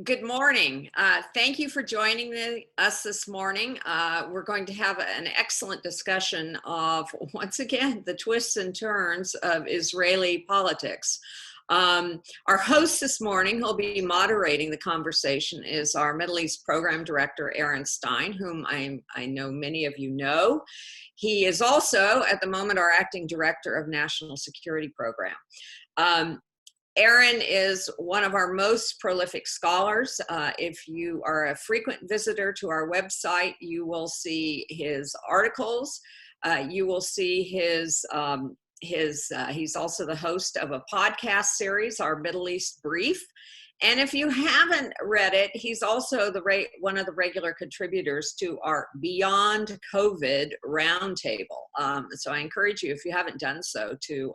Good morning. Thank you for joining us this morning. We're going to have an excellent discussion of, once again, the twists and turns of Israeli politics. Our host this morning, who'll be moderating the conversation, is our Middle East Program Director, Stein, whom I know many of you know. He is also, at the moment, our Acting Director of National Security Program. Aaron is one of our most prolific scholars. If you are a frequent visitor to our website, you will see his articles. You will see he's also the host of a podcast series, our Middle East Brief. And if you haven't read it, he's also one of the regular contributors to our Beyond COVID Roundtable. So I encourage you, if you haven't done so, to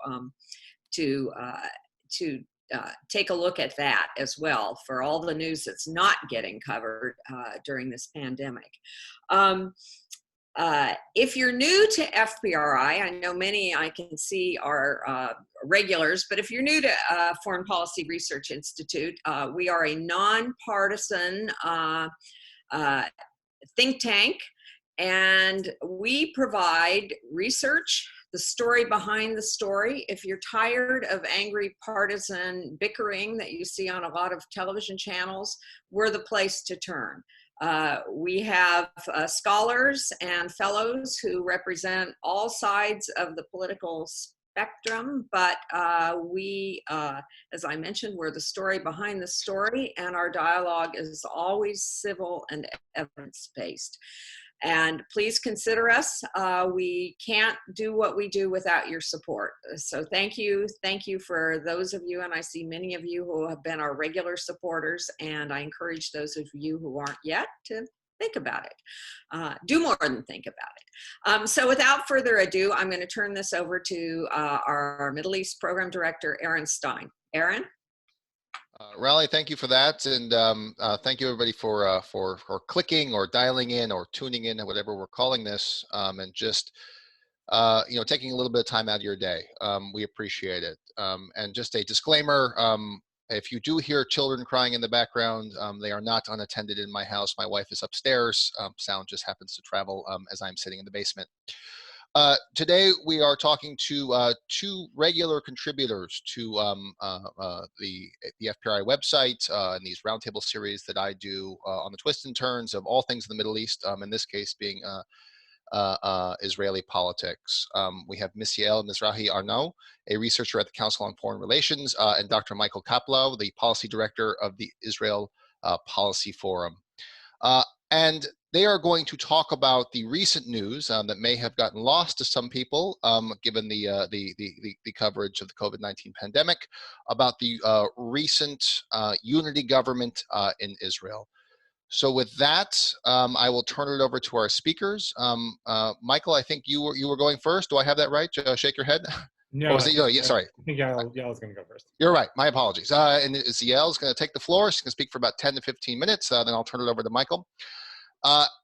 take a look at that as well for all the news that's not getting covered during this pandemic. If you're new to FPRI, I know many I can see are regulars, but if you're new to Foreign Policy Research Institute, we are a nonpartisan think tank, and we provide research, the story behind the story. If you're tired of angry partisan bickering that you see on a lot of television channels, we're the place to turn. We have scholars and fellows who represent all sides of the political spectrum, but as I mentioned, we're the story behind the story, and our dialogue is always civil and evidence-based. And please consider us. We can't do what we do without your support. So thank you for those of you, and I see many of you who have been our regular supporters, and I encourage those of you who aren't yet to think about it. Do more than think about it. So without further ado, I'm going to turn this over to our Middle East Program Director, Aaron Stein. Aaron? Raleigh, thank you for that, and thank you everybody for clicking or dialing in or tuning in, or whatever we're calling this, and just taking a little bit of time out of your day. We appreciate it. And just a disclaimer: if you do hear children crying in the background, they are not unattended in my house. My wife is upstairs. Sound just happens to travel as I'm sitting in the basement. Today we are talking to two regular contributors to the FPRI website and these roundtable series that I do on the twists and turns of all things in the Middle East, in this case being Israeli politics. We have Ms. Yaël Mizrahi-Arnaud, a researcher at the Council on Foreign Relations, and Dr. Michael Koplow, the policy director of the Israel Policy Forum. And they are going to talk about the recent news that may have gotten lost to some people, given the coverage of the COVID-19 pandemic, about the recent unity government in Israel. So with that, I will turn it over to our speakers. Michael, I think you were going first. Do I have that right? Shake your head. No, or was it, yeah, sorry. I think Yaël's going to go first. You're right. My apologies. And Yaël's going to take the floor. She's going to speak for about 10 to 15 minutes. Then I'll turn it over to Michael.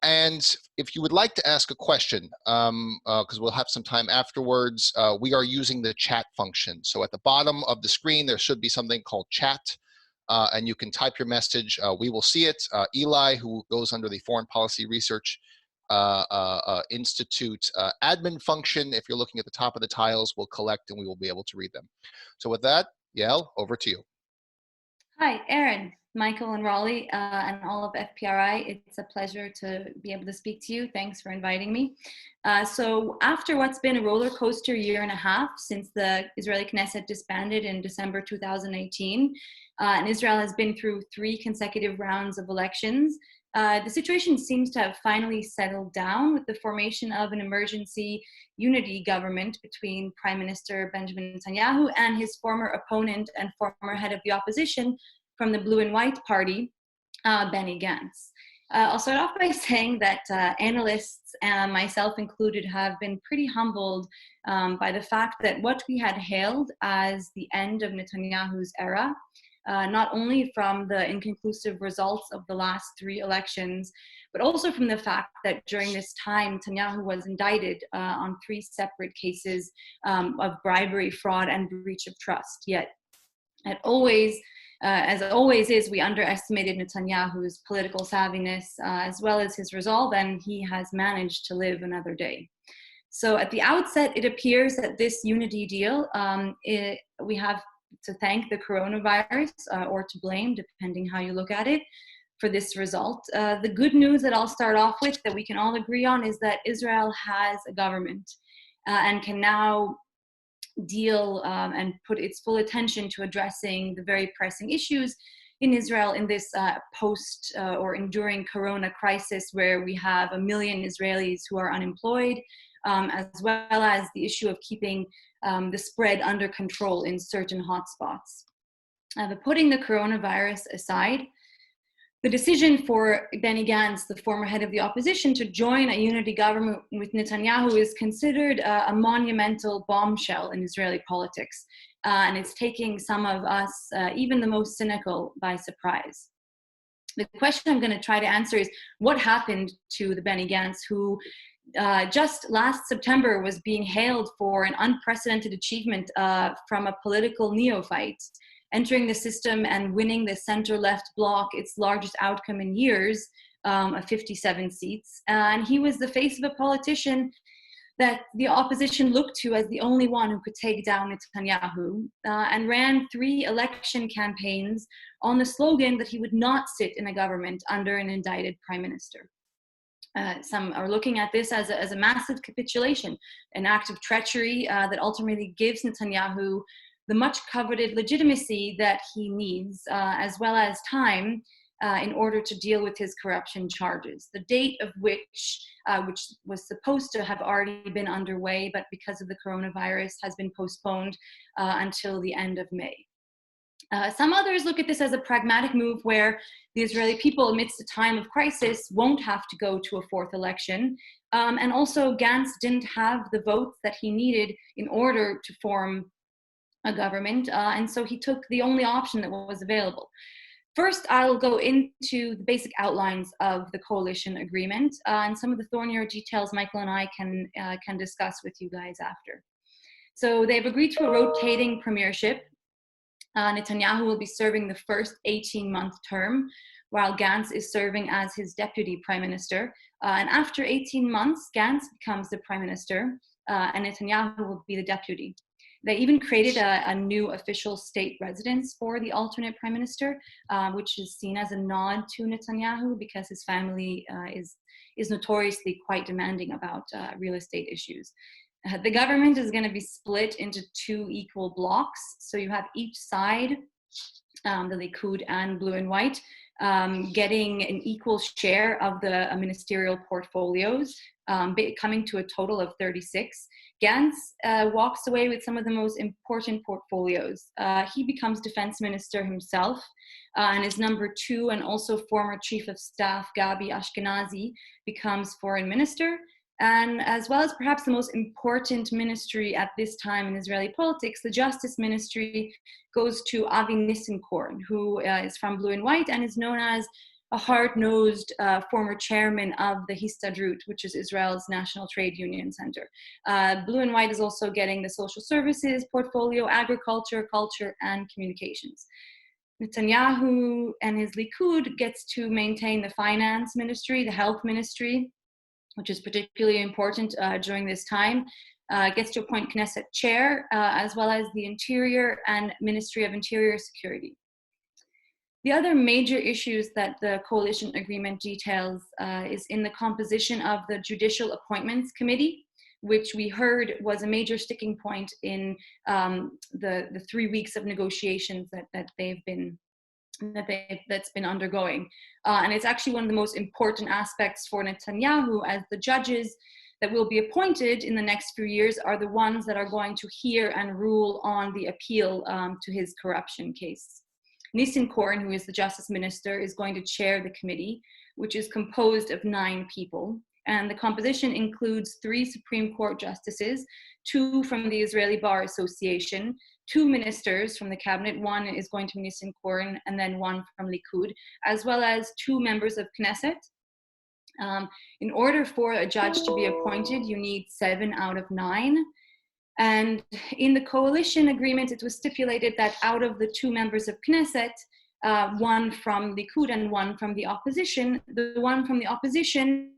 And if you would like to ask a question, because we'll have some time afterwards, we are using the chat function. So at the bottom of the screen, there should be something called chat, and you can type your message. We will see it. Eli, who goes under the Foreign Policy Research Institute admin function, if you're looking at the top of the tiles, will collect and we will be able to read them. So with that, Yaël, over to you. Hi, Aaron, Michael, and Raleigh, and all of FPRI. It's a pleasure to be able to speak to you. Thanks for inviting me. So after what's been a roller coaster year and a half since the Israeli Knesset disbanded in December 2018, and Israel has been through 3 consecutive rounds of elections, the situation seems to have finally settled down with the formation of an emergency unity government between Prime Minister Benjamin Netanyahu and his former opponent and former head of the opposition from the Blue and White Party, Benny Gantz. I'll start off by saying that analysts, myself included, have been pretty humbled by the fact that what we had hailed as the end of Netanyahu's era, not only from the inconclusive results of the last 3 elections, but also from the fact that during this time, Netanyahu was indicted on 3 separate cases of bribery, fraud, and breach of trust. Yet, at always as it always is, we underestimated Netanyahu's political savviness as well as his resolve, and he has managed to live another day. So at the outset, it appears that this unity deal, we have to thank the coronavirus or to blame, depending how you look at it, for this result. The good news that I'll start off with that we can all agree on is that Israel has a government and can now deal and put its full attention to addressing the very pressing issues in Israel in this post or enduring corona crisis, where we have 1 million Israelis who are unemployed, as well as the issue of keeping the spread under control in certain hotspots. But putting the coronavirus aside, the decision for Benny Gantz, the former head of the opposition, to join a unity government with Netanyahu is considered a monumental bombshell in Israeli politics. And it's taking some of us, even the most cynical, by surprise. The question I'm going to try to answer is, what happened to the Benny Gantz who just last September was being hailed for an unprecedented achievement from a political neophyte, entering the system and winning the center-left bloc, its largest outcome in years, of 57 seats. And he was the face of a politician that the opposition looked to as the only one who could take down Netanyahu, and ran 3 election campaigns on the slogan that he would not sit in a government under an indicted prime minister. Some are looking at this as a massive capitulation, an act of treachery that ultimately gives Netanyahu the much coveted legitimacy that he needs, as well as time in order to deal with his corruption charges, the date of which was supposed to have already been underway, but because of the coronavirus has been postponed until the end of May. Some others look at this as a pragmatic move where the Israeli people, amidst a time of crisis, won't have to go to a 4th election. And also, Gantz didn't have the votes that he needed in order to form a government, and so he took the only option that was available. First, I'll go into the basic outlines of the coalition agreement, and some of the thornier details Michael and I can discuss with you guys after. So they've agreed to a rotating premiership. Netanyahu will be serving the first 18-month term, while Gantz is serving as his deputy prime minister. And after 18 months, Gantz becomes the prime minister, and Netanyahu will be the deputy. They even created a new official state residence for the alternate prime minister, which is seen as a nod to Netanyahu because his family is notoriously quite demanding about real estate issues. The government is going to be split into 2 equal blocks. So you have each side, the Likud and Blue and White, getting an equal share of the ministerial portfolios, coming to a total of 36. Gantz walks away with some of the most important portfolios. He becomes defense minister himself, and his number 2 and also former chief of staff, Gabi Ashkenazi, becomes foreign minister. And as well as perhaps the most important ministry at this time in Israeli politics, the justice ministry goes to Avi Nissenkorn, who is from Blue and White and is known as a hard-nosed former chairman of the Histadrut, which is Israel's national trade union center. Blue and White is also getting the social services portfolio, agriculture, culture, and communications. Netanyahu and his Likud gets to maintain the finance ministry, the health ministry, which is particularly important during this time, gets to appoint Knesset chair, as well as the Interior and Ministry of Interior Security. The other major issues that the coalition agreement details is in the composition of the Judicial Appointments Committee, which we heard was a major sticking point in the 3 weeks of negotiations that's been undergoing. And it's actually one of the most important aspects for Netanyahu, as the judges that will be appointed in the next few years are the ones that are going to hear and rule on the appeal to his corruption case. Nissenkorn, who is the justice minister, is going to chair the committee, which is composed of 9 people. And the composition includes 3 Supreme Court justices, 2 from the Israeli Bar Association, 2 ministers from the cabinet. 1 is going to be Nissenkorn, and then 1 from Likud, as well as 2 members of Knesset. In order for a judge to be appointed, you need 7 out of 9. And in the coalition agreement, it was stipulated that out of the 2 members of Knesset, one from Likud and one from the opposition. The one from the opposition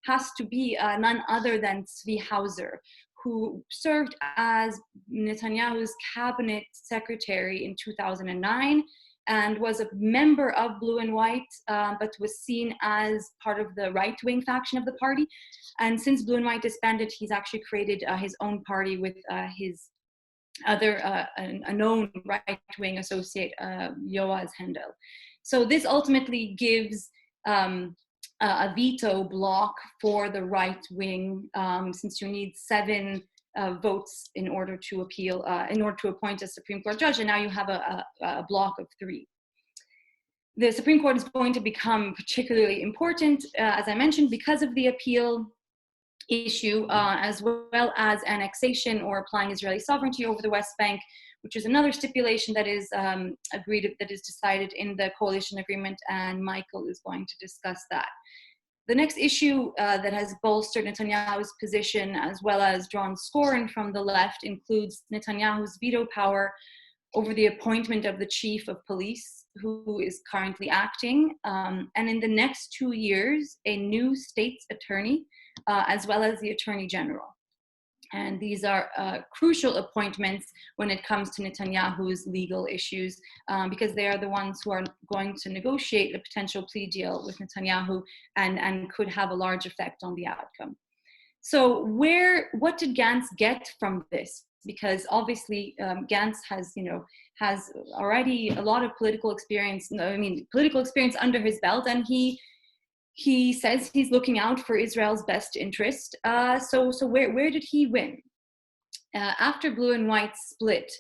has to be none other than Tzvi Hauser, who served as Netanyahu's cabinet secretary in 2009 and was a member of Blue and White, but was seen as part of the right-wing faction of the party. And since Blue and White disbanded, he's actually created his own party with his other a known right-wing associate, Yoaz Hendel. So this ultimately gives a veto block for the right-wing, since you need 7 votes in order to appeal, in order to appoint a Supreme Court judge, and now you have a block of 3. The Supreme Court is going to become particularly important, as I mentioned, because of the appeal issue, as well as annexation or applying Israeli sovereignty over the West Bank, which is another stipulation that is agreed, that is decided in the coalition agreement, and Michael is going to discuss that. The next issue that has bolstered Netanyahu's position, as well as drawn scorn from the left, includes Netanyahu's veto power over the appointment of the chief of police, who is currently acting, and in the next 2 years, a new state's attorney, as well as the attorney general. And these are crucial appointments when it comes to Netanyahu's legal issues, because they are the ones who are going to negotiate a potential plea deal with Netanyahu and could have a large effect on the outcome. So what did Gantz get from this? Because obviously Gantz has already a lot of political experience, political experience under his belt, and he says he's looking out for Israel's best interest. So where did he win? After Blue and White split,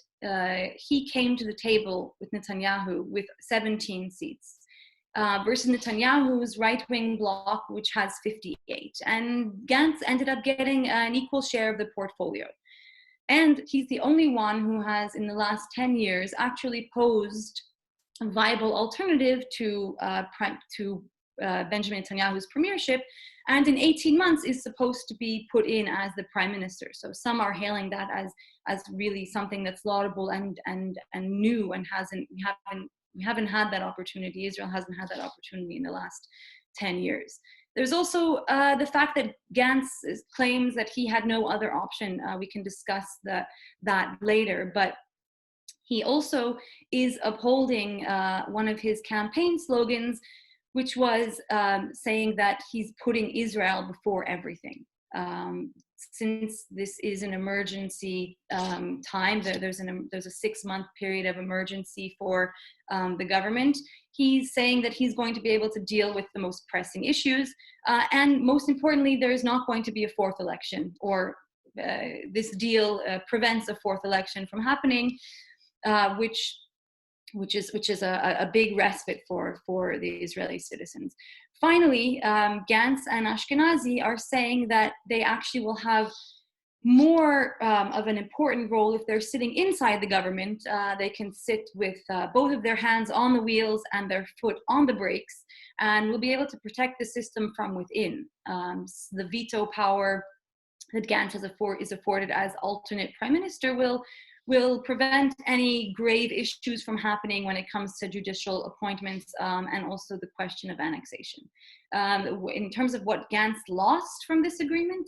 he came to the table with Netanyahu with 17 seats, versus Netanyahu's right-wing bloc, which has 58. And Gantz ended up getting an equal share of the portfolio. And he's the only one who has, in the last 10 years, actually posed a viable alternative to Benjamin Netanyahu's premiership, and in 18 months is supposed to be put in as the prime minister. So some are hailing that as really something that's laudable and new, and we haven't had that opportunity. Israel hasn't had that opportunity in the last 10 years. There's also the fact that Gantz claims that he had no other option. We can discuss that later, but he also is upholding one of his campaign slogans, which was saying that he's putting Israel before everything. Since this is an emergency time, there's a 6-month period of emergency for the government. He's saying that he's going to be able to deal with the most pressing issues, and most importantly, there is not going to be a 4th election, or this deal prevents a 4th election from happening, which is a big respite for the Israeli citizens. Finally, Gantz and Ashkenazi are saying that they actually will have more of an important role if they're sitting inside the government. They can sit with both of their hands on the wheels and their foot on the brakes, and will be able to protect the system from within. The veto power that Gantz is afforded as alternate prime minister will prevent any grave issues from happening when it comes to judicial appointments, and also the question of annexation. In terms of what Gantz lost from this agreement,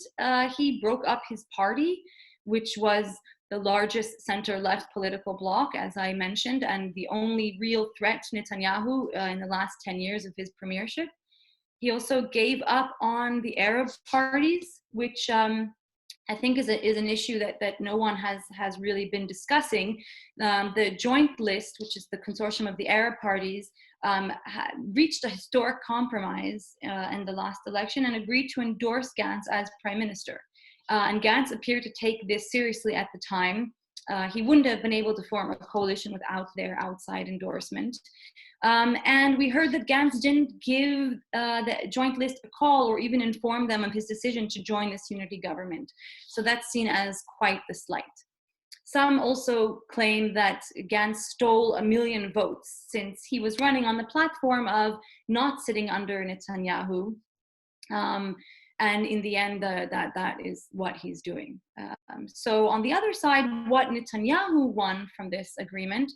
he broke up his party, which was the largest center-left political bloc, as I mentioned, and the only real threat to Netanyahu in the last 10 years of his premiership. He also gave up on the Arab parties, which I think is an issue that no one has really been discussing. The joint list, which is the consortium of the Arab parties, reached a historic compromise in the last election and agreed to endorse Gantz as prime minister. And Gantz appeared to take this seriously at the time. He wouldn't have been able to form a coalition without their outside endorsement. And we heard that Gantz didn't give the joint list a call or even inform them of his decision to join this unity government. So that's seen as quite the slight. Some also claim that Gantz stole 1 million votes, since he was running on the platform of not sitting under Netanyahu. And in the end, that is what he's doing. So on the other side, what Netanyahu won from this agreement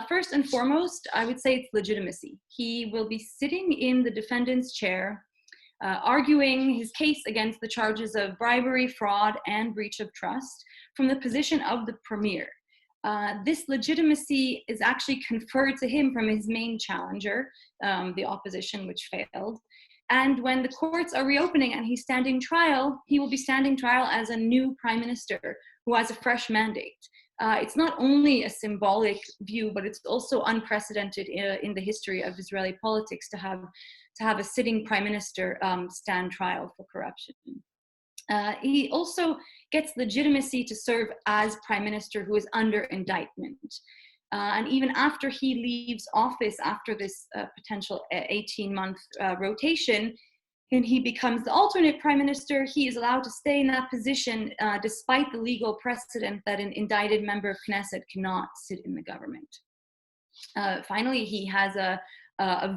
First and foremost, I would say it's legitimacy. He will be sitting in the defendant's chair, arguing his case against the charges of bribery, fraud, and breach of trust from the position of the premier. This legitimacy is actually conferred to him from his main challenger, the opposition, which failed. And when the courts are reopening and he's standing trial, he will be standing trial as a new prime minister who has a fresh mandate. It's not only a symbolic view, but it's also unprecedented in the history of Israeli politics to have a sitting prime minister stand trial for corruption. He also gets legitimacy to serve as prime minister who is under indictment. And even after he leaves office after this potential 18-month rotation, and he becomes the alternate prime minister, he is allowed to stay in that position despite the legal precedent that an indicted member of Knesset cannot sit in the government. Finally, he has a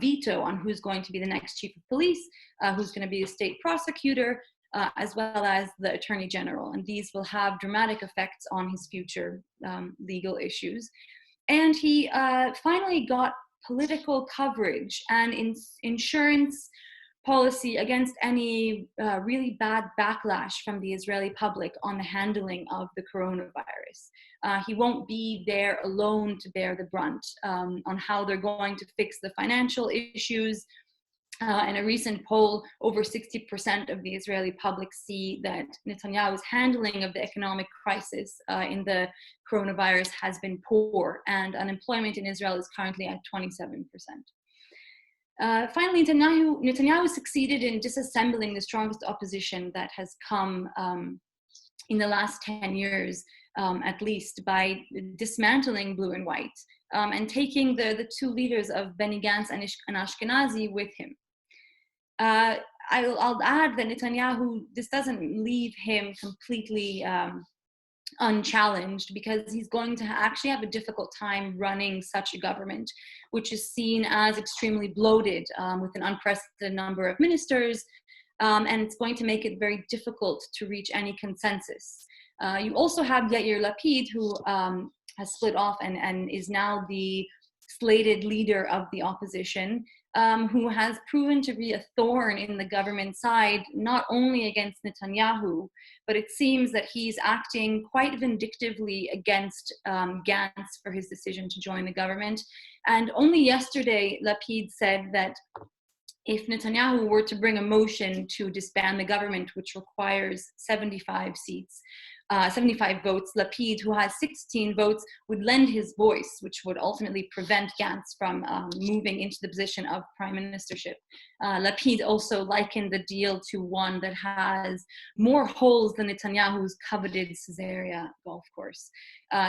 veto on who's going to be the next chief of police, who's going to be the state prosecutor, as well as the attorney general. And these will have dramatic effects on his future legal issues. And he finally got political coverage and insurance policy against any really bad backlash from the Israeli public on the handling of the coronavirus. He won't be there alone to bear the brunt on how they're going to fix the financial issues. In a recent poll, over 60% of the Israeli public see that Netanyahu's handling of the economic crisis in the coronavirus has been poor, and unemployment in Israel is currently at 27%. Finally, Netanyahu succeeded in disassembling the strongest opposition that has come in the last 10 years, at least, by dismantling Blue and White and taking the two leaders of Benny Gantz and Ashkenazi with him. I'll add that Netanyahu, this doesn't leave him completely unchallenged, because he's going to actually have a difficult time running such a government, which is seen as extremely bloated with an unprecedented number of ministers, and it's going to make it very difficult to reach any consensus. You also have Yair Lapid, who has split off and is now the slated leader of the opposition, who has proven to be a thorn in the government side, not only against Netanyahu, but it seems that he's acting quite vindictively against Gantz for his decision to join the government. And only yesterday, Lapid said that if Netanyahu were to bring a motion to disband the government, which requires 75 votes, Lapid, who has 16 votes, would lend his voice, which would ultimately prevent Gantz from moving into the position of prime ministership. Lapid also likened the deal to one that has more holes than Netanyahu's coveted Caesarea golf course.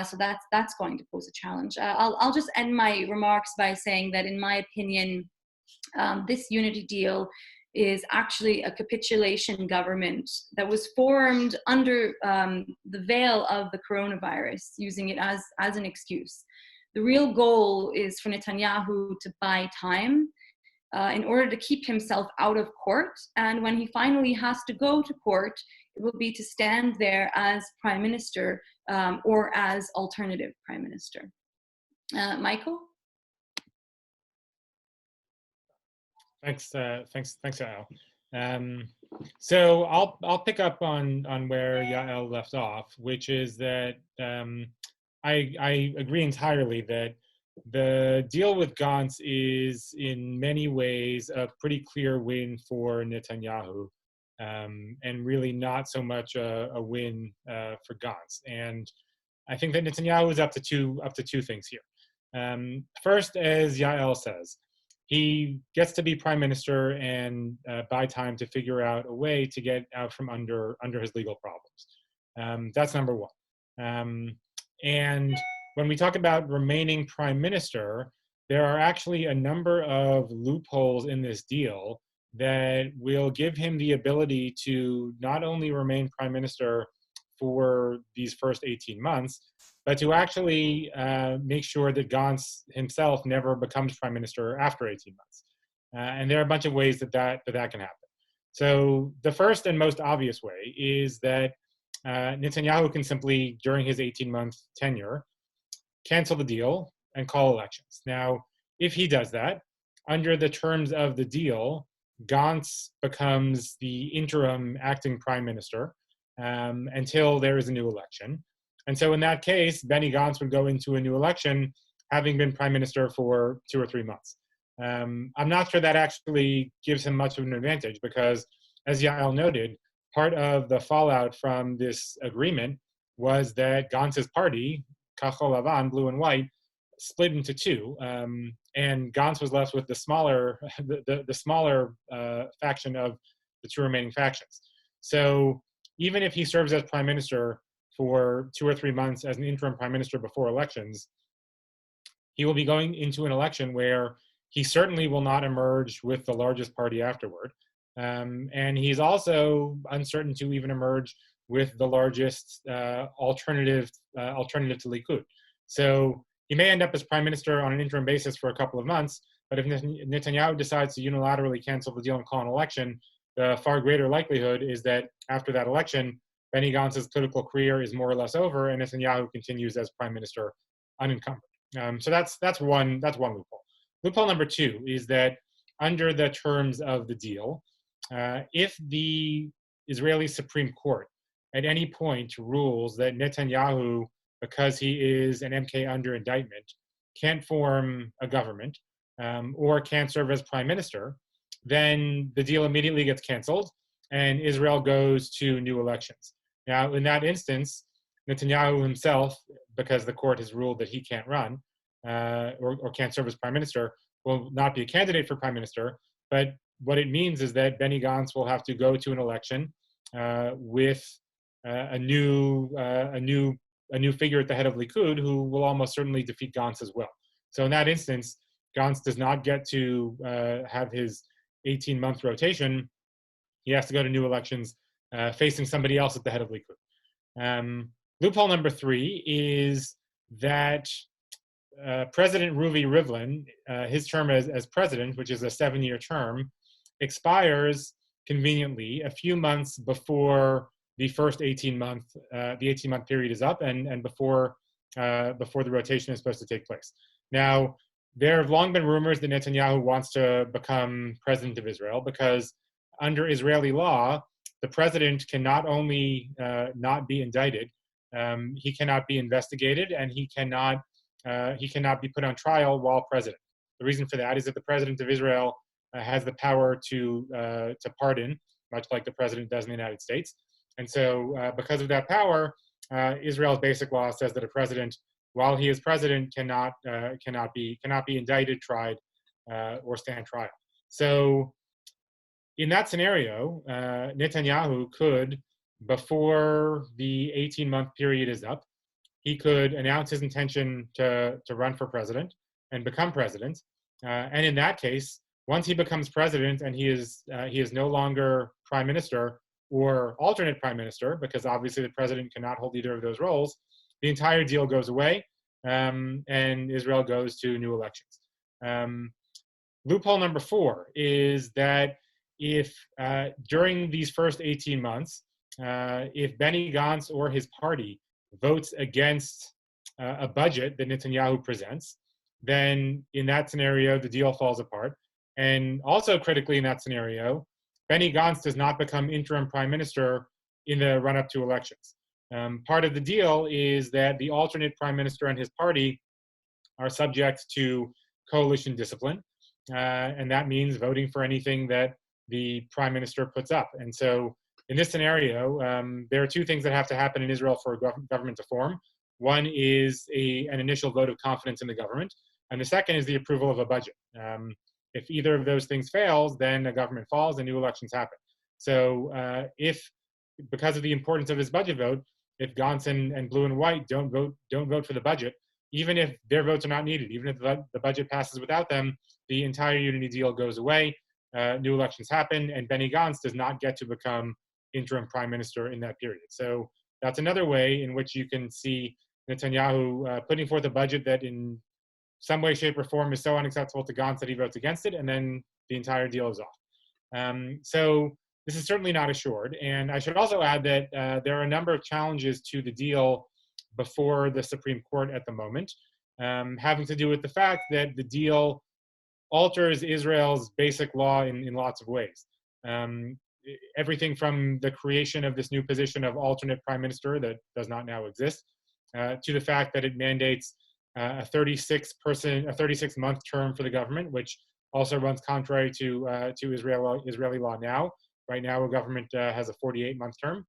So that's going to pose a challenge. I'll just end my remarks by saying that, in my opinion, this unity deal is actually a capitulation government that was formed under the veil of the coronavirus, using it as an excuse. The real goal is for Netanyahu to buy time in order to keep himself out of court. And when he finally has to go to court, it will be to stand there as prime minister or as alternative prime minister. Michael? Thanks, Yael. So I'll pick up on where Yael left off, which is that I agree entirely that the deal with Gantz is in many ways a pretty clear win for Netanyahu, and really not so much a win for Gantz. And I think that Netanyahu is up to two things here. First, as Yael says, he gets to be prime minister and buy time to figure out a way to get out from under his legal problems. That's number one. And when we talk about remaining prime minister, there are actually a number of loopholes in this deal that will give him the ability to not only remain prime minister for these first 18 months, but to actually make sure that Gantz himself never becomes prime minister after 18 months. And there are a bunch of ways that can happen. So the first and most obvious way is that Netanyahu can simply, during his 18-month tenure, cancel the deal, call elections. Now, if he does that, under the terms of the deal, Gantz becomes the interim acting prime minister until there is a new election. And so in that case, Benny Gantz would go into a new election having been prime minister for 2 or 3 months. I'm not sure that actually gives him much of an advantage because, as Yael noted, part of the fallout from this agreement was that Gantz's party, Kachol, Lavan, blue and white, split into two, and Gantz was left with the smaller, the smaller faction of the two remaining factions. So even if he serves as prime minister for 2 or 3 months as an interim prime minister before elections, he will be going into an election where he certainly will not emerge with the largest party afterward. And he's also uncertain to even emerge with the largest alternative to Likud. So he may end up as prime minister on an interim basis for a couple of months, but if Netanyahu decides to unilaterally cancel the deal and call an election, the far greater likelihood is that after that election, Benny Gantz's political career is more or less over, and Netanyahu continues as prime minister unencumbered. So that's one loophole. Loophole number two is that under the terms of the deal, if the Israeli Supreme Court at any point rules that Netanyahu, because he is an MK under indictment, can't form a government or can't serve as prime minister, then the deal immediately gets canceled and Israel goes to new elections. Now, in that instance, Netanyahu himself, because the court has ruled that he can't run or can't serve as prime minister, will not be a candidate for prime minister. But what it means is that Benny Gantz will have to go to an election with a new figure at the head of Likud who will almost certainly defeat Gantz as well. So in that instance, Gantz does not get to have his 18-month rotation. He has to go to new elections facing somebody else at the head of Likud. Loophole number three is that President Ruvi Rivlin, his term as president, which is a 7-year term, expires conveniently a few months before the first 18-month period is up and before the rotation is supposed to take place. Now, there have long been rumors that Netanyahu wants to become president of Israel because under Israeli law, the president can not only not be indicted, he cannot be investigated, and he cannot be put on trial while president. The reason for that is that the president of Israel has the power to pardon, much like the president does in the United States. And so because of that power, Israel's basic law says that a president, while he is president, cannot be indicted, tried, or stand trial. So in that scenario, Netanyahu could, before the 18-month period is up, he could announce his intention to run for president and become president. And in that case, once he becomes president and he is no longer prime minister or alternate prime minister, because obviously the president cannot hold either of those roles, the entire deal goes away and Israel goes to new elections. Loophole number four is that if during these first 18 months, if Benny Gantz or his party votes against a budget that Netanyahu presents, then in that scenario, the deal falls apart. And also critically in that scenario, Benny Gantz does not become interim prime minister in the run-up to elections. Part of the deal is that the alternate prime minister and his party are subject to coalition discipline. And that means voting for anything that the prime minister puts up. And so in this scenario, there are two things that have to happen in Israel for a government to form. One is an initial vote of confidence in the government, and the second is the approval of a budget. If either of those things fails, then the government falls and new elections happen. So if, because of the importance of this budget vote, if Gantz and Blue and White don't vote for the budget, even if their votes are not needed, even if the budget passes without them, the entire unity deal goes away, new elections happen, and Benny Gantz does not get to become interim prime minister in that period. So that's another way in which you can see Netanyahu putting forth a budget that in some way, shape, or form is so unacceptable to Gantz that he votes against it, and then the entire deal is off. So this is certainly not assured. And I should also add that there are a number of challenges to the deal before the Supreme Court at the moment. having to do with the fact that the deal alters Israel's basic law in lots of ways. Everything from the creation of this new position of alternate prime minister that does not now exist, to the fact that it mandates a 36-month term for the government, which also runs contrary to Israeli law now. Right now, a government has a 48-month term.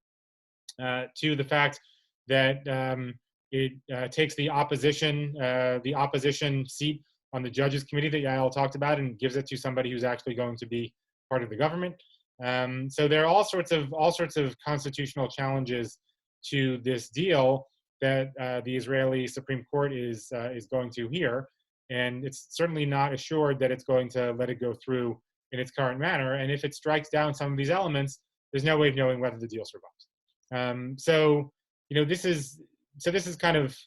To the fact that it takes the opposition seat on the Judges Committee that Yael talked about and gives it to somebody who's actually going to be part of the government. So there are all sorts of constitutional challenges to this deal that the Israeli Supreme Court is going to hear, and it's certainly not assured that it's going to let it go through in its current manner. And if it strikes down some of these elements, there's no way of knowing whether the deal survives. So this is kind of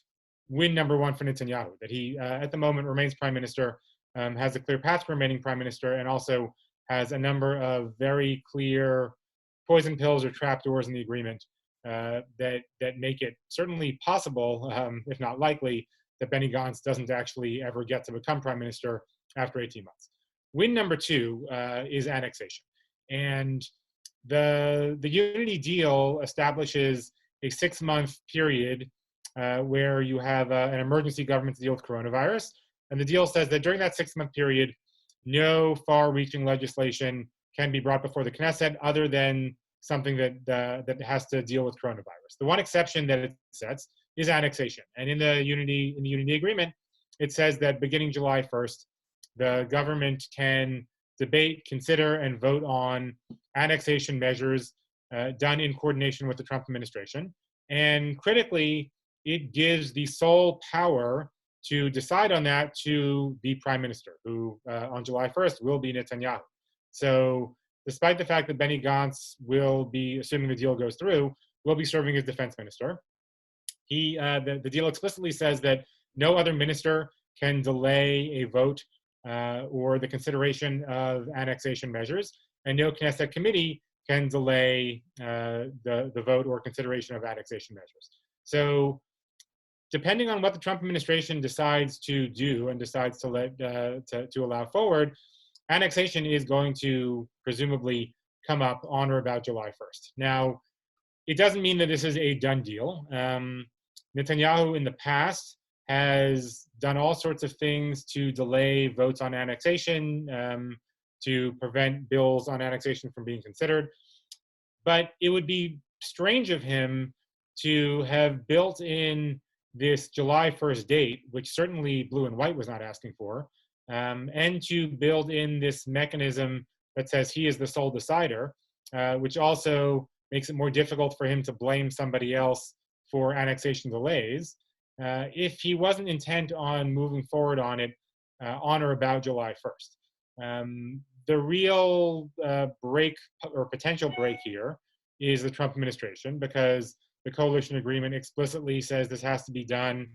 win number one for Netanyahu, that he at the moment remains prime minister, has a clear path for remaining prime minister, and also has a number of very clear poison pills or trapdoors in the agreement that make it certainly possible, if not likely, that Benny Gantz doesn't actually ever get to become prime minister after 18 months. Win number two is annexation. And the unity deal establishes a 6-month period where you have an emergency government to deal with coronavirus. And the deal says that during that 6-month period, no far-reaching legislation can be brought before the Knesset other than something that has to deal with coronavirus. The one exception that it sets is annexation. And in the unity agreement, it says that beginning July 1st, the government can debate, consider, and vote on annexation measures done in coordination with the Trump administration. And critically, it gives the sole power to decide on that to the prime minister, who on July 1st will be Netanyahu. So despite the fact that Benny Gantz will be, assuming the deal goes through, will be serving as defense minister, the deal explicitly says that no other minister can delay a vote or the consideration of annexation measures, and no Knesset committee can delay the vote or consideration of annexation measures. So depending on what the Trump administration decides to do and decides to allow forward, annexation is going to presumably come up on or about July 1st. Now, it doesn't mean that this is a done deal. Netanyahu in the past has done all sorts of things to delay votes on annexation, to prevent bills on annexation from being considered. But it would be strange of him to have built in this July 1st date, which certainly Blue and White was not asking for, and to build in this mechanism that says he is the sole decider, which also makes it more difficult for him to blame somebody else for annexation delays, if he wasn't intent on moving forward on it on or about July 1st. The real break or potential break here is the Trump administration, because the coalition agreement explicitly says this has to be done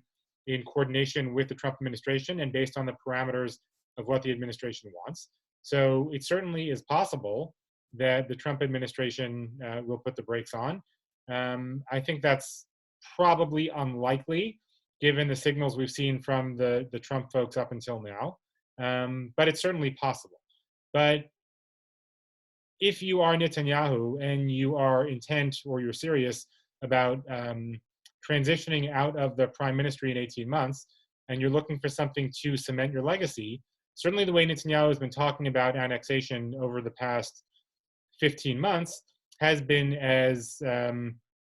in coordination with the Trump administration and based on the parameters of what the administration wants. So it certainly is possible that the Trump administration will put the brakes on. I think that's probably unlikely, given the signals we've seen from the Trump folks up until now, but it's certainly possible. But if you are Netanyahu and you are intent or you're serious about transitioning out of the prime ministry in 18 months, and you're looking for something to cement your legacy, certainly the way Netanyahu has been talking about annexation over the past 15 months has been as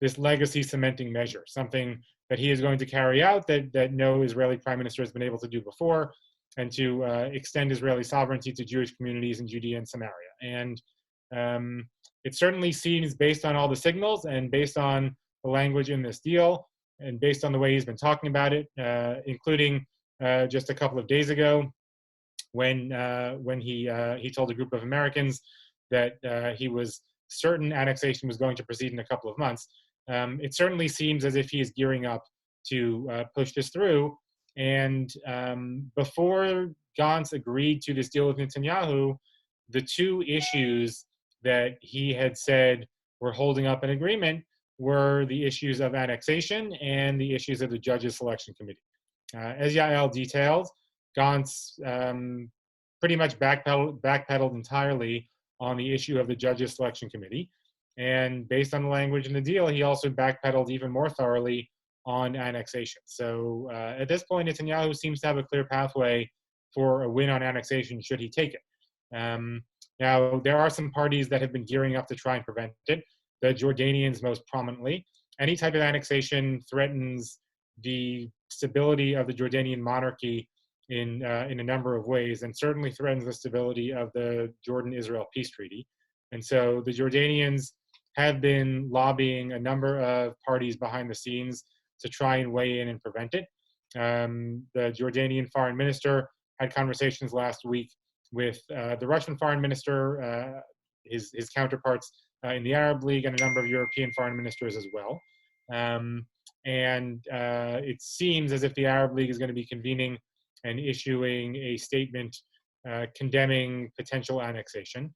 this legacy cementing measure, something that he is going to carry out that no Israeli prime minister has been able to do before, and to extend Israeli sovereignty to Jewish communities in Judea and Samaria. And it certainly seems, based on all the signals and based on the language in this deal, and based on the way he's been talking about it, including just a couple of days ago when he told a group of Americans that he was certain annexation was going to proceed in a couple of months. It certainly seems as if he is gearing up to push this through. And before Gantz agreed to this deal with Netanyahu, the two issues that he had said were holding up an agreement were the issues of annexation and the issues of the Judges Selection Committee. As Yael detailed, Gantz pretty much backpedaled entirely on the issue of the judges selection committee. And based on the language in the deal, he also backpedaled even more thoroughly on annexation. So at this point, Netanyahu seems to have a clear pathway for a win on annexation should he take it. Now, there are some parties that have been gearing up to try and prevent it, the Jordanians most prominently. Any type of annexation threatens the stability of the Jordanian monarchy in a number of ways, and certainly threatens the stability of the Jordan-Israel peace treaty. And so the Jordanians have been lobbying a number of parties behind the scenes to try and weigh in and prevent it. The Jordanian foreign minister had conversations last week with the Russian foreign minister, his counterparts in the Arab League, and a number of European foreign ministers as well. It seems as if the Arab League is going to be convening and issuing a statement condemning potential annexation.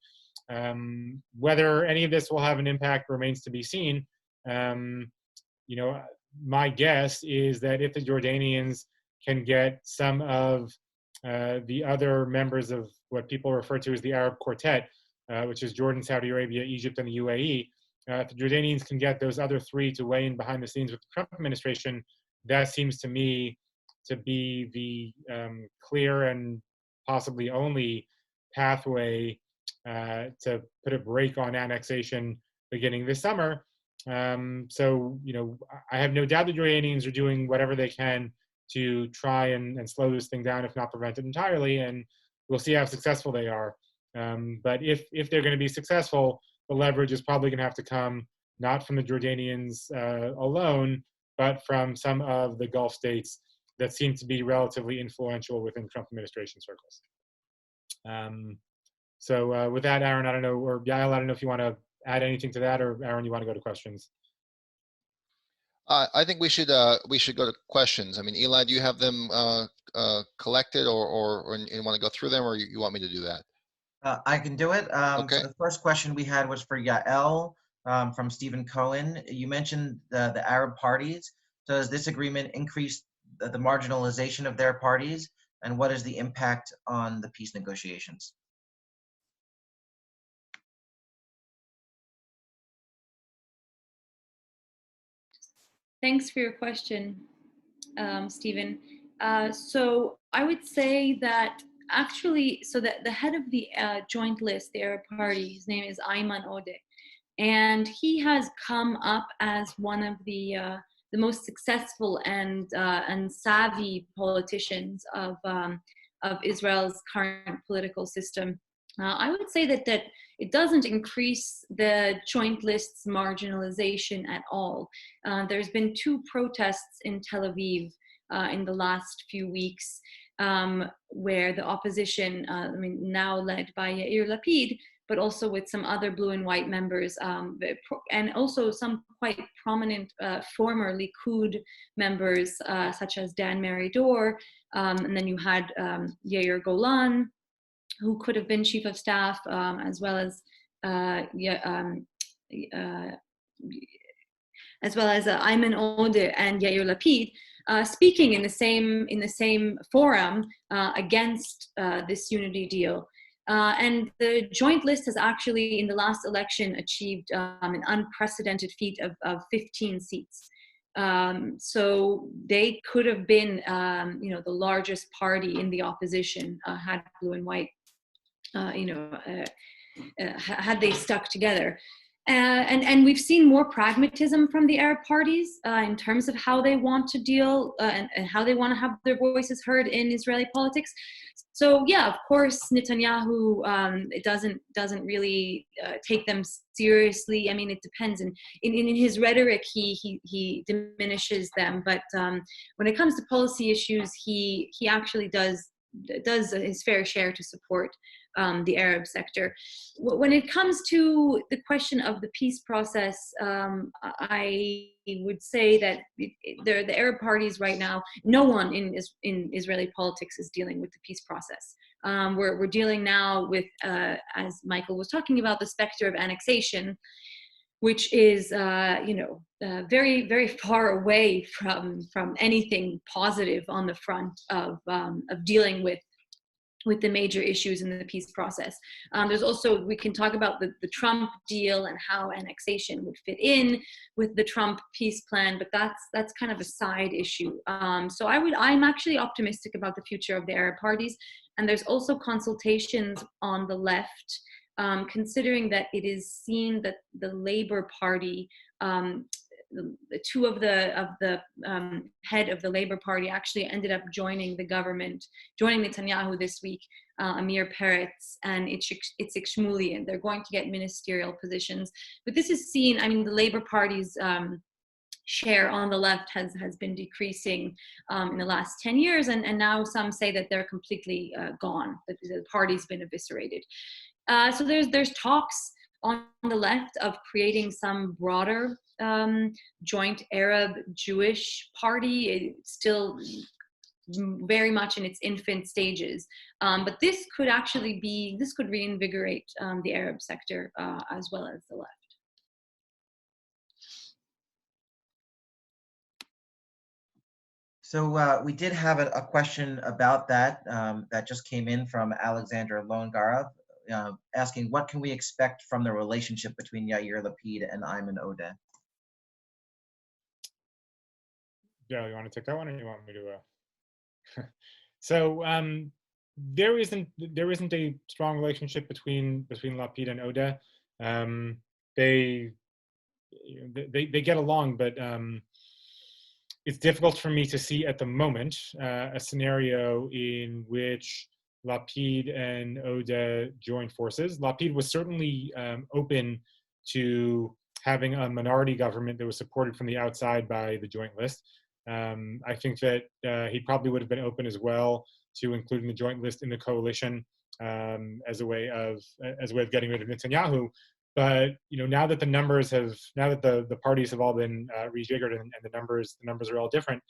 Whether any of this will have an impact remains to be seen. My guess is that if the Jordanians can get some of the other members of what people refer to as the Arab Quartet, which is Jordan, Saudi Arabia, Egypt, and the UAE, if the Jordanians can get those other three to weigh in behind the scenes with the Trump administration, that seems to me to be the clear and possibly only pathway to put a break on annexation beginning this summer. I have no doubt the Jordanians are doing whatever they can to try and slow this thing down, if not prevent it entirely, and we'll see how successful they are. But if they're going to be successful, the leverage is probably going to have to come not from the Jordanians alone, but from some of the Gulf states that seem to be relatively influential within Trump administration circles. With that, Aaron, I don't know, or Yael, I don't know if you want to add anything to that, or Aaron, you want to go to questions? I think we should go to questions. I mean, Eli, do you have them collected, or you want to go through them, or you want me to do that? I can do it. Okay. So the first question we had was for Yael from Stephen Cohen. You mentioned the Arab parties. Does this agreement increase the marginalization of their parties, and what is the impact on the peace negotiations? Thanks for your question, Stephen. So I would say that actually, so that the head of the joint list, the Arab Party, his name is Ayman Odeh, and he has come up as one of the most successful and savvy politicians of Israel's current political system. I would say that it doesn't increase the joint list's marginalization at all. There's been 2 protests in Tel Aviv in the last few weeks where the opposition, now led by Yair Lapid, but also with some other blue and white members, and also some quite prominent former Likud members, such as Dan Meridor, and then you had Yair Golan, who could have been chief of staff, as well as Ayman Odeh and Yair Lapid, speaking in the same forum against this unity deal. And the joint list has actually, in the last election, achieved an unprecedented feat of 15 seats. So they could have been, the largest party in the opposition had blue and white, had they stuck together. And we've seen more pragmatism from the Arab parties in terms of how they want to deal and how they want to have their voices heard in Israeli politics. So yeah, of course, Netanyahu doesn't really take them seriously. I mean, it depends. And in his rhetoric, he diminishes them. But when it comes to policy issues, he actually does his fair share to support the Arab sector. When it comes to the question of the peace process, I would say that the Arab parties right now, no one in Israeli politics is dealing with the peace process. We're dealing now with, as Michael was talking about, the specter of annexation. which is, very, very far away from anything positive on the front of dealing with the major issues in the peace process. There's also, we can talk about the Trump deal and how annexation would fit in with the Trump peace plan, but that's kind of a side issue. So I'm actually optimistic about the future of the Arab parties. And there's also consultations on the left, considering that it is seen that the Labour Party, two of the head of the Labour Party actually ended up joining the government, joining Netanyahu this week, Amir Peretz and Itzik Shmuli, and they're going to get ministerial positions. But this is seen, I mean, the Labour Party's share on the left has been decreasing in the last 10 years, and now some say that they're completely gone, that the party's been eviscerated. So there's talks on the left of creating some broader joint Arab-Jewish party. It's still very much in its infant stages, but this could reinvigorate the Arab sector as well as the left. So we did have a question about that that just came in from Alexander Longarov, asking what can we expect from the relationship between Yair Lapid and Ayman Odeh? Yeah, you want to take that one, or you want me to? So there isn't a strong relationship between Lapid and Odeh. They get along, but it's difficult for me to see at the moment a scenario in which Lapid and Odeh joined forces. Lapid was certainly open to having a minority government that was supported from the outside by the Joint List. I think that he probably would have been open as well to including the Joint List in the coalition as a way of getting rid of Netanyahu. But now that the parties have all been rejiggered and the numbers are all different,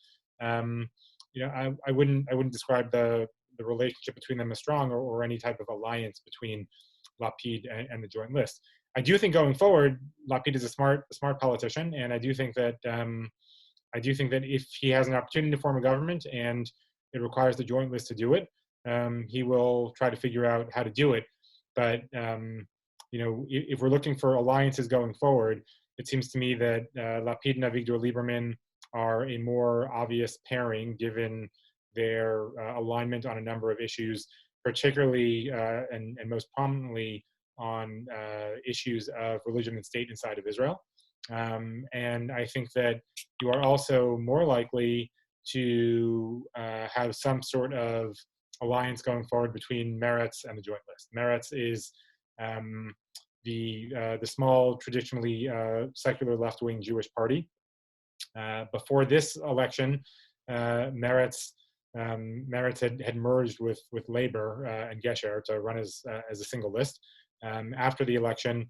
I wouldn't describe the relationship between them as strong or any type of alliance between Lapid and the Joint List. I do think going forward, Lapid is a smart politician, and I do think that if he has an opportunity to form a government and it requires the Joint List to do it, he will try to figure out how to do it. But if we're looking for alliances going forward, it seems to me that Lapid and Avigdor Lieberman are a more obvious pairing given their alignment on a number of issues, particularly and most prominently on issues of religion and state inside of Israel. And I think that you are also more likely to have some sort of alliance going forward between Meretz and the Joint List. Meretz is the small, traditionally secular left-wing Jewish party. Before this election, Meretz had merged with Labor and Gesher to run as a single list. After the election,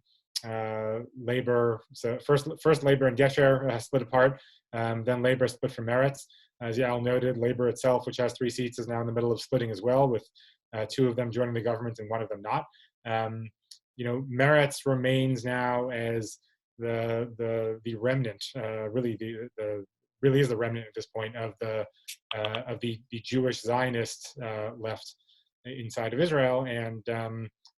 Labor, so first Labor and Gesher split apart, then Labor split from Meretz. As Yael noted, Labor itself, which has 3 seats, is now in the middle of splitting as well, with 2 of them joining the government and 1 of them not. Meretz remains now as the remnant, really is the remnant at this point of the Jewish Zionist left inside of Israel. And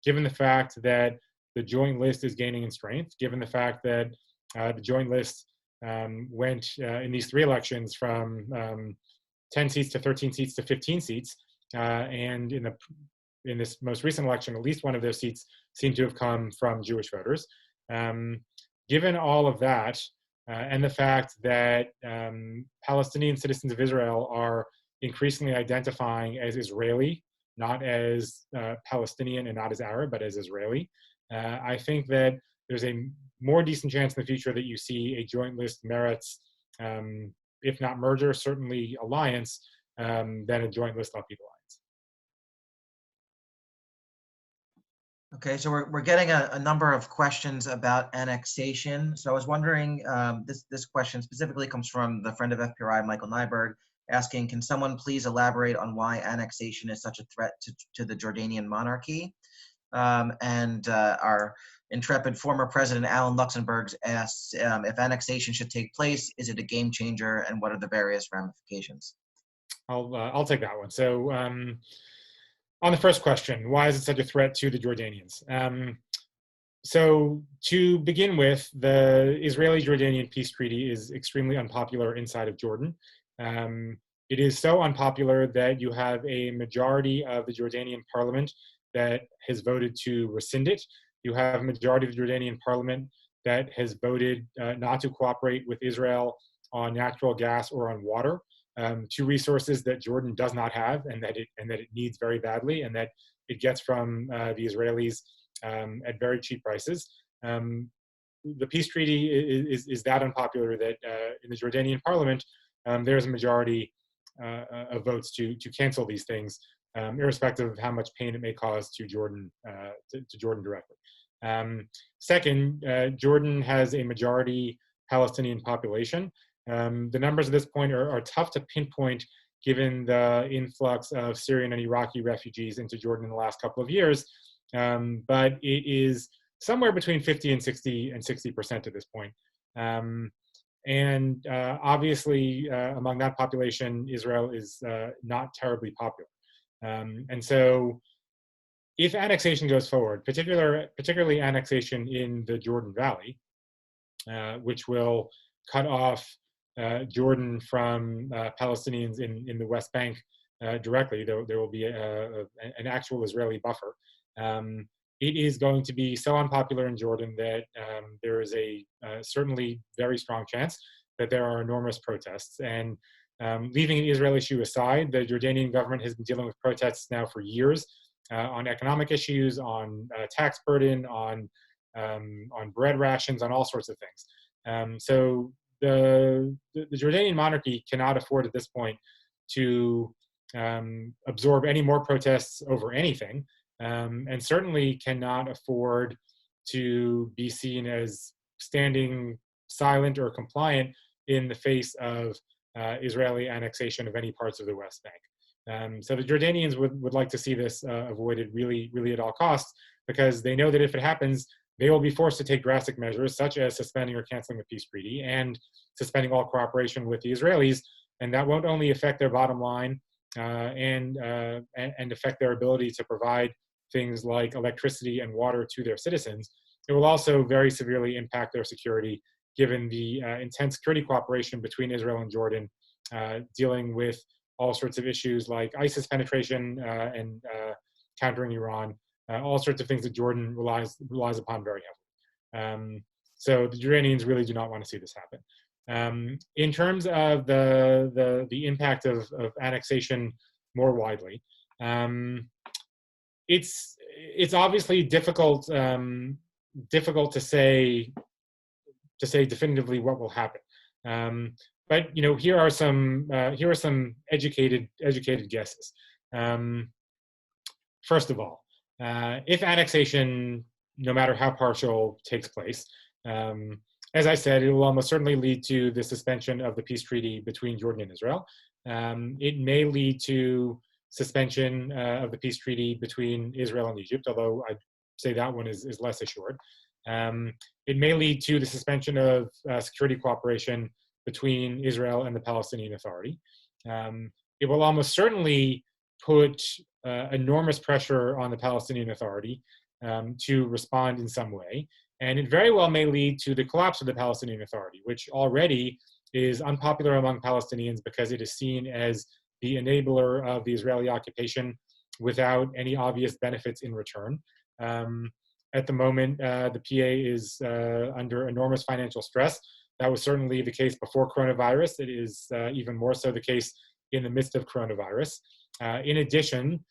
given the fact that the Joint List is gaining in strength, given the fact that the Joint List went in these 3 elections from 10 seats to 13 seats to 15 seats, and in this most recent election, at least 1 of those seats seem to have come from Jewish voters. Given all of that, and the fact that Palestinian citizens of Israel are increasingly identifying as Israeli, not as Palestinian and not as Arab, but as Israeli, I think that there's a more decent chance in the future that you see a Joint List Meretz, if not merger, certainly alliance, than a Joint List Lapid alliance. Okay, so we're getting a number of questions about annexation. So I was wondering, this question specifically comes from the friend of FPRI, Michael Nyberg, asking, can someone please elaborate on why annexation is such a threat to the Jordanian monarchy? And our intrepid former president, Alan Luxemburg, asks if annexation should take place, is it a game changer, and what are the various ramifications? I'll take that one. So on the first question, why is it such a threat to the Jordanians? So to begin with, the Israeli-Jordanian peace treaty is extremely unpopular inside of Jordan. It is so unpopular that you have a majority of the Jordanian parliament that has voted to rescind it. You have a majority of the Jordanian parliament that has voted not to cooperate with Israel on natural gas or on water, two resources that Jordan does not have and that it needs very badly, and that it gets from the Israelis at very cheap prices. The peace treaty is that unpopular that in the Jordanian parliament, there's a majority of votes to cancel these things, irrespective of how much pain it may cause to Jordan, to Jordan directly. Second, Jordan has a majority Palestinian population. The numbers at this point are tough to pinpoint given the influx of Syrian and Iraqi refugees into Jordan in the last couple of years, but it is somewhere between 50 and 60% at this point. Obviously, among that population, Israel is not terribly popular. And so if annexation goes forward, particularly annexation in the Jordan Valley, which will cut off Jordan from Palestinians in the West Bank directly, there will be an actual Israeli buffer. It is going to be so unpopular in Jordan that there is a certainly very strong chance that there are enormous protests. And leaving the Israel issue aside, the Jordanian government has been dealing with protests now for years on economic issues, on tax burden, on bread rations, on all sorts of things. So the Jordanian monarchy cannot afford at this point to absorb any more protests over anything, and certainly cannot afford to be seen as standing silent or compliant in the face of Israeli annexation of any parts of the West Bank. So the Jordanians would like to see this avoided really, really at all costs, because they know that if it happens, they will be forced to take drastic measures, such as suspending or canceling the peace treaty and suspending all cooperation with the Israelis. And that won't only affect their bottom line and affect their ability to provide things like electricity and water to their citizens, it will also very severely impact their security, given the intense security cooperation between Israel and Jordan, dealing with all sorts of issues like ISIS penetration and countering Iran, all sorts of things that Jordan relies upon very heavily. So the Jordanians really do not want to see this happen. In terms of the impact of annexation more widely, it's obviously difficult to say definitively what will happen. But here are some educated guesses. First of all, if annexation, no matter how partial, takes place, as I said, it will almost certainly lead to the suspension of the peace treaty between Jordan and Israel. It may lead to suspension of the peace treaty between Israel and Egypt, although I'd say that one is less assured. It may lead to the suspension of security cooperation between Israel and the Palestinian Authority. It will almost certainly put enormous pressure on the Palestinian Authority to respond in some way. And it very well may lead to the collapse of the Palestinian Authority, which already is unpopular among Palestinians because it is seen as the enabler of the Israeli occupation without any obvious benefits in return. At the moment, the PA is under enormous financial stress. That was certainly the case before coronavirus. It is even more so the case in the midst of coronavirus. In addition,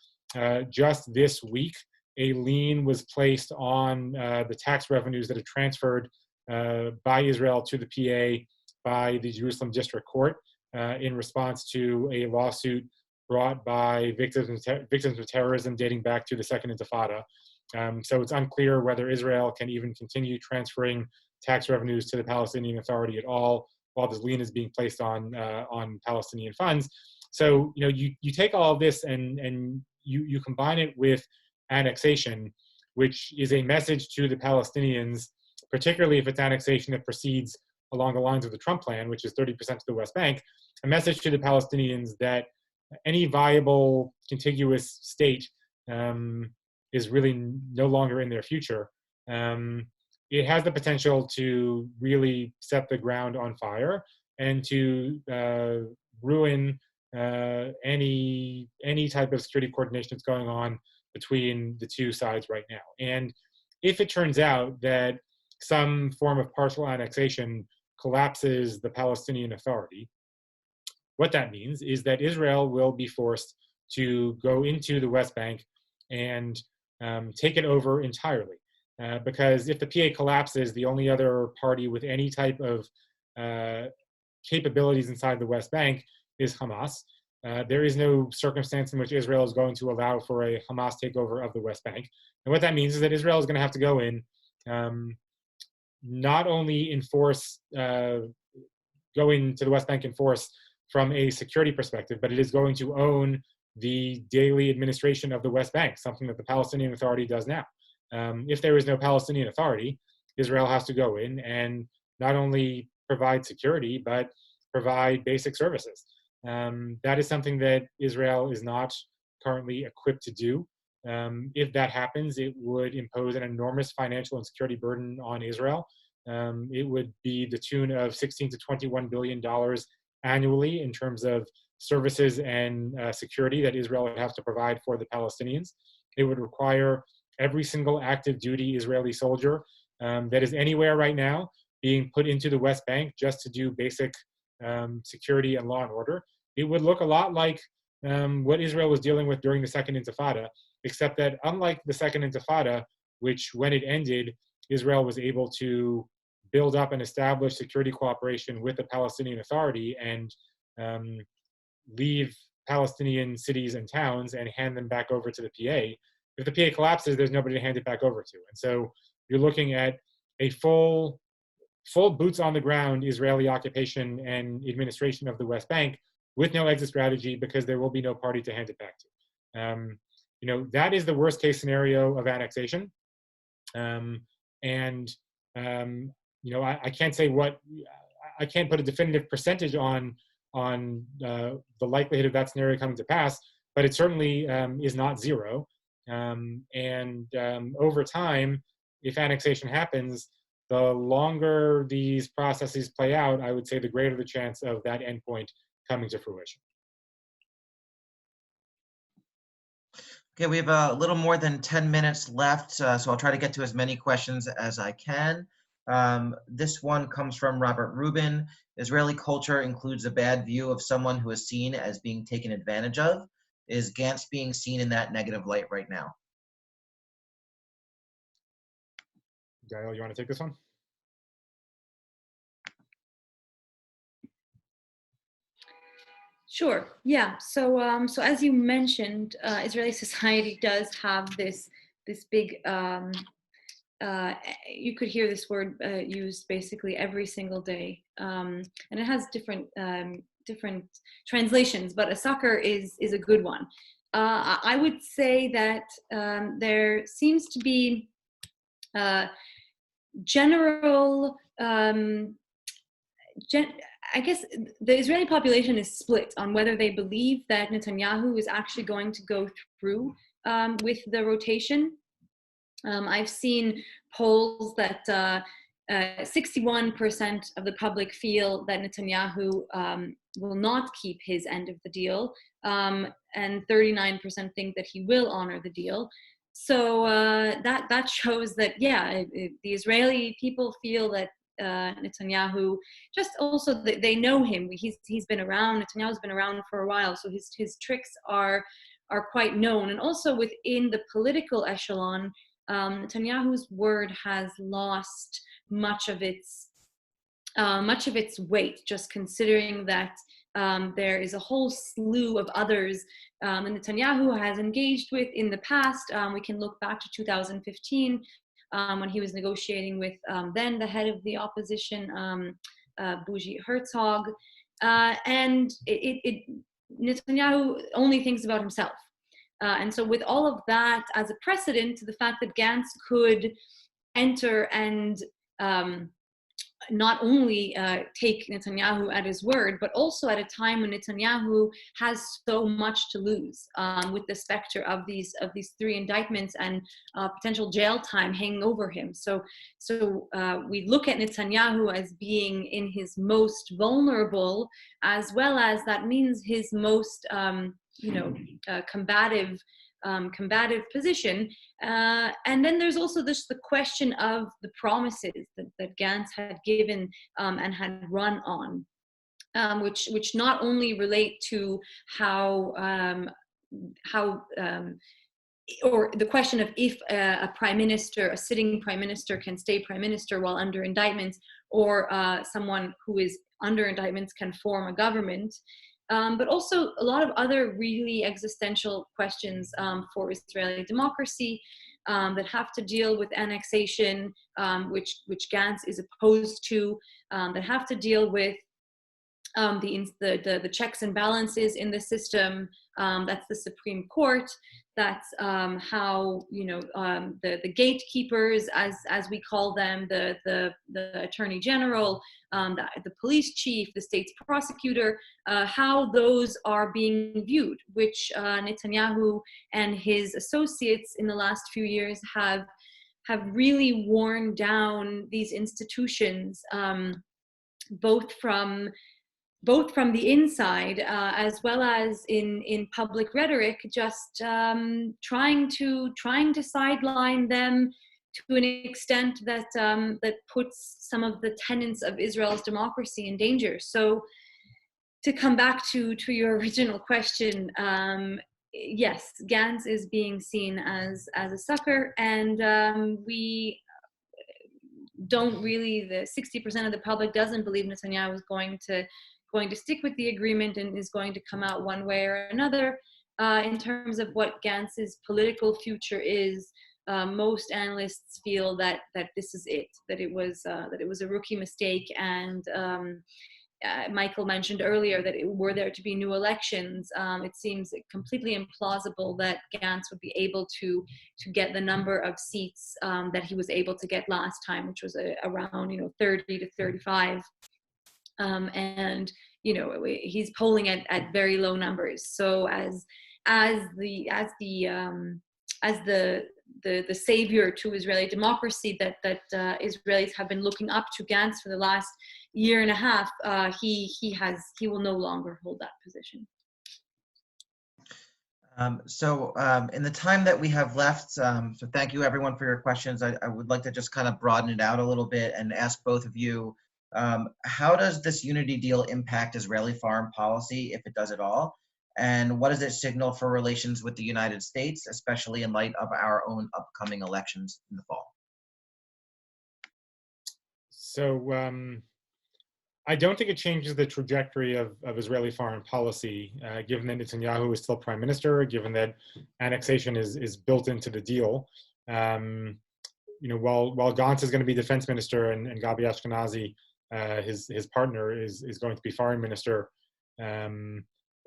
just this week, a lien was placed on the tax revenues that are transferred by Israel to the PA by the Jerusalem District Court in response to a lawsuit brought by victims of terrorism dating back to the Second Intifada. So it's unclear whether Israel can even continue transferring tax revenues to the Palestinian Authority at all while this lien is being placed on Palestinian funds. So you take all of this and you combine it with annexation, which is a message to the Palestinians, particularly if it's annexation that proceeds along the lines of the Trump plan, which is 30% to the West Bank, a message to the Palestinians that any viable contiguous state is really no longer in their future. It has the potential to really set the ground on fire and to ruin any type of security coordination that's going on between the two sides right now. And if it turns out that some form of partial annexation collapses the Palestinian Authority, what that means is that Israel will be forced to go into the West Bank and take it over entirely. Because if the PA collapses, the only other party with any type of capabilities inside the West Bank is Hamas. There is no circumstance in which Israel is going to allow for a Hamas takeover of the West Bank. And what that means is that Israel is going to have to go in, not only enforce, go into the West Bank in force from a security perspective, but it is going to own the daily administration of the West Bank, something that the Palestinian Authority does now. If there is no Palestinian Authority, Israel has to go in and not only provide security, but provide basic services. That is something that Israel is not currently equipped to do. If that happens, it would impose an enormous financial and security burden on Israel. It would be the tune of $16 to $21 billion annually in terms of services and security that Israel would have to provide for the Palestinians. It would require every single active duty Israeli soldier that is anywhere right now being put into the West Bank just to do basic security and law and order. It would look a lot like what Israel was dealing with during the Second Intifada, except that unlike the Second Intifada, which when it ended, Israel was able to build up and establish security cooperation with the Palestinian Authority and leave Palestinian cities and towns and hand them back over to the PA. If the PA collapses, there's nobody to hand it back over to. And so you're looking at a full boots on the ground Israeli occupation and administration of the West Bank with no exit strategy because there will be no party to hand it back to. That is the worst case scenario of annexation. I can't say I can't put a definitive percentage on the likelihood of that scenario coming to pass, but it certainly is not zero. Over time, if annexation happens, the longer these processes play out, I would say the greater the chance of that endpoint coming to fruition. Okay, we have a little more than 10 minutes left, so I'll try to get to as many questions as I can. This one comes from Robert Rubin. Israeli culture includes a bad view of someone who is seen as being taken advantage of. Is Gantz being seen in that negative light right now? Yaël, you want to take this one? Sure. Yeah. So as you mentioned, Israeli society does have this big. You could hear this word used basically every single day, and it has different translations. But a sucker is a good one. I would say that there seems to be general. I guess the Israeli population is split on whether they believe that Netanyahu is actually going to go through with the rotation. I've seen polls that 61% of the public feel that Netanyahu will not keep his end of the deal, and 39% think that he will honor the deal. So that shows that, the Israeli people feel that Netanyahu, just also they know him. He's been around. Netanyahu's been around for a while, so his tricks are quite known. And also within the political echelon, Netanyahu's word has lost much of its weight. Just considering that there is a whole slew of others that Netanyahu has engaged with in the past. We can look back to 2015. When he was negotiating with then the head of the opposition, Bougie Herzog, and Netanyahu only thinks about himself. And so with all of that as a precedent, the fact that Gantz could enter and not only take Netanyahu at his word, but also at a time when Netanyahu has so much to lose, with the specter of these 3 indictments and potential jail time hanging over him. So we look at Netanyahu as being in his most vulnerable, as well as that means his most combative position. And then there's also the question of the promises that Gantz had given and had run on, which not only relate to how or the question of if a sitting prime minister can stay prime minister while under indictments, or someone who is under indictments can form a government. But also a lot of other really existential questions for Israeli democracy that have to deal with annexation, which Gantz is opposed to, that have to deal with the checks and balances in the system. That's the Supreme Court. That's how the gatekeepers, as we call them, the Attorney General, the police chief, the state's prosecutor, how those are being viewed, which Netanyahu and his associates in the last few years have really worn down these institutions, both from the inside, as well as in public rhetoric, just trying to sideline them to an extent that puts some of the tenets of Israel's democracy in danger. So, to come back to your original question, yes, Gantz is being seen as a sucker, and we don't really. The 60% of the public doesn't believe Netanyahu is going to stick with the agreement and is going to come out one way or another. In terms of what Gantz's political future is, most analysts feel that this is it, that it was a rookie mistake, and Michael mentioned earlier that were there to be new elections, it seems completely implausible that Gantz would be able to get the number of seats that he was able to get last time, which was around 30 to 35. And he's polling at very low numbers. So as the savior to Israeli democracy that Israelis have been looking up to Gantz for the last year and a half, he will no longer hold that position. So in the time that we have left, so thank you everyone for your questions. I would like to just kind of broaden it out a little bit and ask both of you, how does this unity deal impact Israeli foreign policy, if it does at all? And what does it signal for relations with the United States, especially in light of our own upcoming elections in the fall? So I don't think it changes the trajectory of Israeli foreign policy, given that Netanyahu is still prime minister, given that annexation is built into the deal. While Gantz is going to be defense minister and Gabi Ashkenazi, his partner, is going to be foreign minister,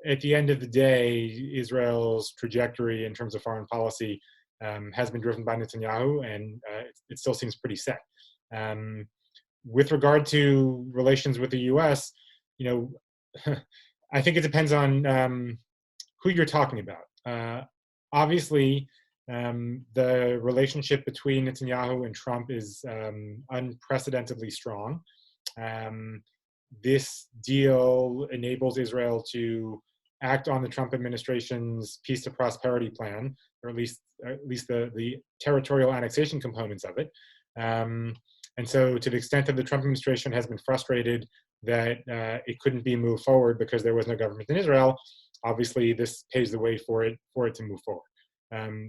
at the end of the day, Israel's trajectory in terms of foreign policy has been driven by Netanyahu, and it still seems pretty set. With regard to relations with the U.S., I think it depends on who you're talking about. Obviously, the relationship between Netanyahu and Trump is unprecedentedly strong. This deal enables Israel to act on the Trump administration's peace to prosperity plan, or at least the territorial annexation components of it. And so to the extent that the Trump administration has been frustrated that it couldn't be moved forward because there was no government in Israel, obviously this paves the way for it to move forward.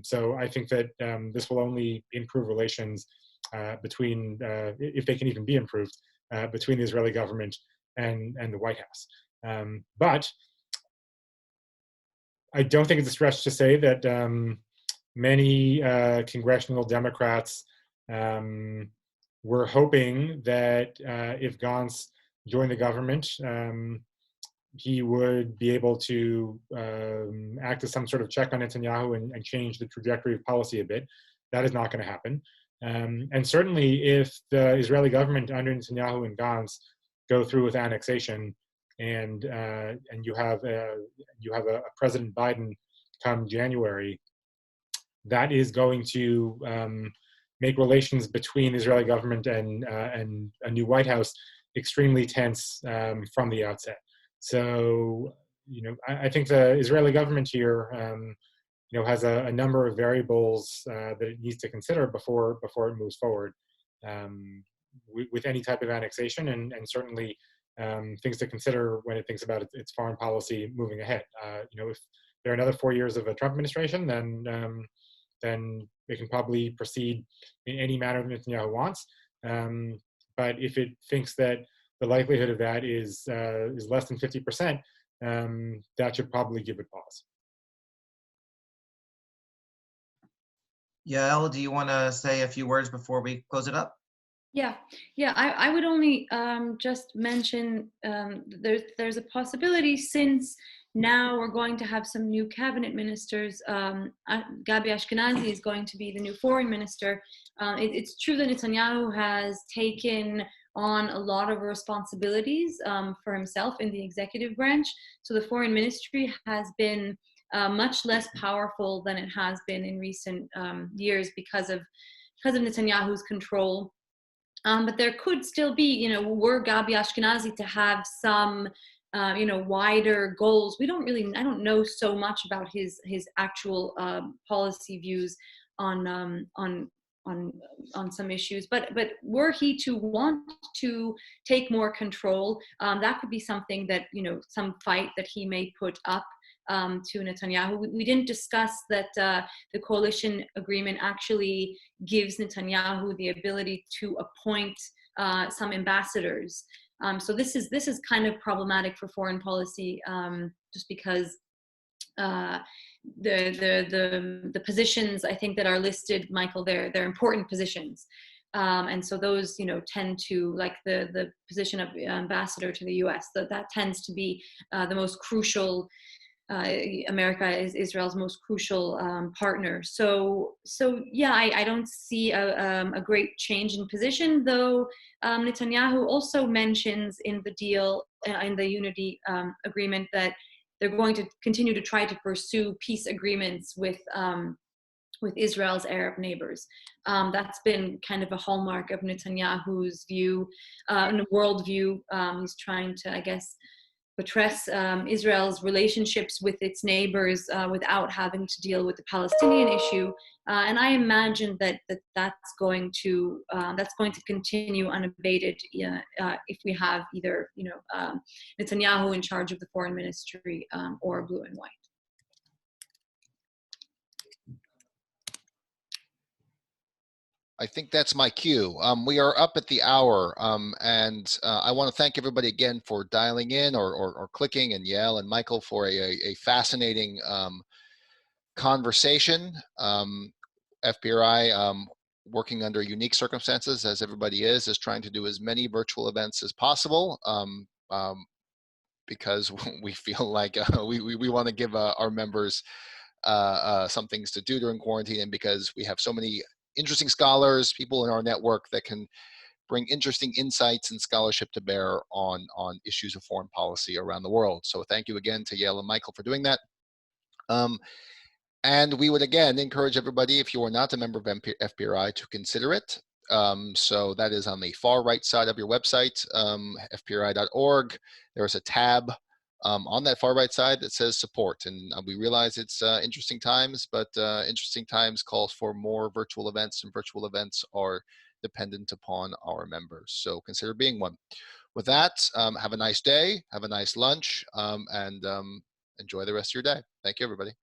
So I think that this will only improve relations between, if they can even be improved, between the Israeli government and the White House. But I don't think it's a stretch to say that many congressional Democrats were hoping that if Gantz joined the government, he would be able to act as some sort of check on Netanyahu and change the trajectory of policy a bit. That is not going to happen. And certainly if the Israeli government under Netanyahu and Gantz go through with annexation and you have a President Biden come January, that is going to make relations between the Israeli government and a new White House extremely tense from the outset. So, I think the Israeli government here, has a number of variables that it needs to consider before it moves forward with any type of annexation, and certainly things to consider when it thinks about its foreign policy moving ahead. If there are another 4 years of a Trump administration, then it can probably proceed in any manner that Netanyahu wants. But if it thinks that the likelihood of that is less than 50%, that should probably give it pause. Yael, do you want to say a few words before we close it up? Yeah. I would only just mention there's a possibility, since now we're going to have some new cabinet ministers. Gabi Ashkenazi is going to be the new foreign minister. It's true that Netanyahu has taken on a lot of responsibilities for himself in the executive branch. So the foreign ministry has been much less powerful than it has been in recent years because of Netanyahu's control. But there could still be, were Gabi Ashkenazi to have some, wider goals. I don't know so much about his actual policy views on some issues, but were he to want to take more control, that could be something that, some fight that he may put up to Netanyahu. We didn't discuss that the coalition agreement actually gives Netanyahu the ability to appoint some ambassadors. So this is kind of problematic for foreign policy, just because the positions I think that are listed, Michael, they're important positions. And so those, tend to, like the position of ambassador to the US, that tends to be the most crucial. America is Israel's most crucial partner. So yeah, I don't see a great change in position, though. Netanyahu also mentions in the deal, in the unity agreement, that they're going to continue to try to pursue peace agreements with Israel's Arab neighbors. That's been kind of a hallmark of Netanyahu's view, and worldview. He's trying to, I guess, buttress Israel's relationships with its neighbors without having to deal with the Palestinian issue, and I imagine that's going to continue unabated if we have either Netanyahu in charge of the foreign ministry or blue and white. I think that's my cue. We are up at the hour, and I want to thank everybody again for dialing in or clicking, and Yael and Michael for a fascinating conversation. FPRI, working under unique circumstances, as everybody is trying to do as many virtual events as possible, because we feel like we want to give our members some things to do during quarantine, and because we have so many interesting scholars, people in our network that can bring interesting insights and scholarship to bear on issues of foreign policy around the world. So thank you again to Yael and Michael for doing that. And we would again encourage everybody, if you are not a member of FPRI, to consider it. So that is on the far right side of your website, fpri.org. There's a tab on that far right side that says support, and we realize it's interesting times, but interesting times calls for more virtual events, and virtual events are dependent upon our members, so consider being one. With that, have a nice day, have a nice lunch, and enjoy the rest of your day. Thank you, everybody.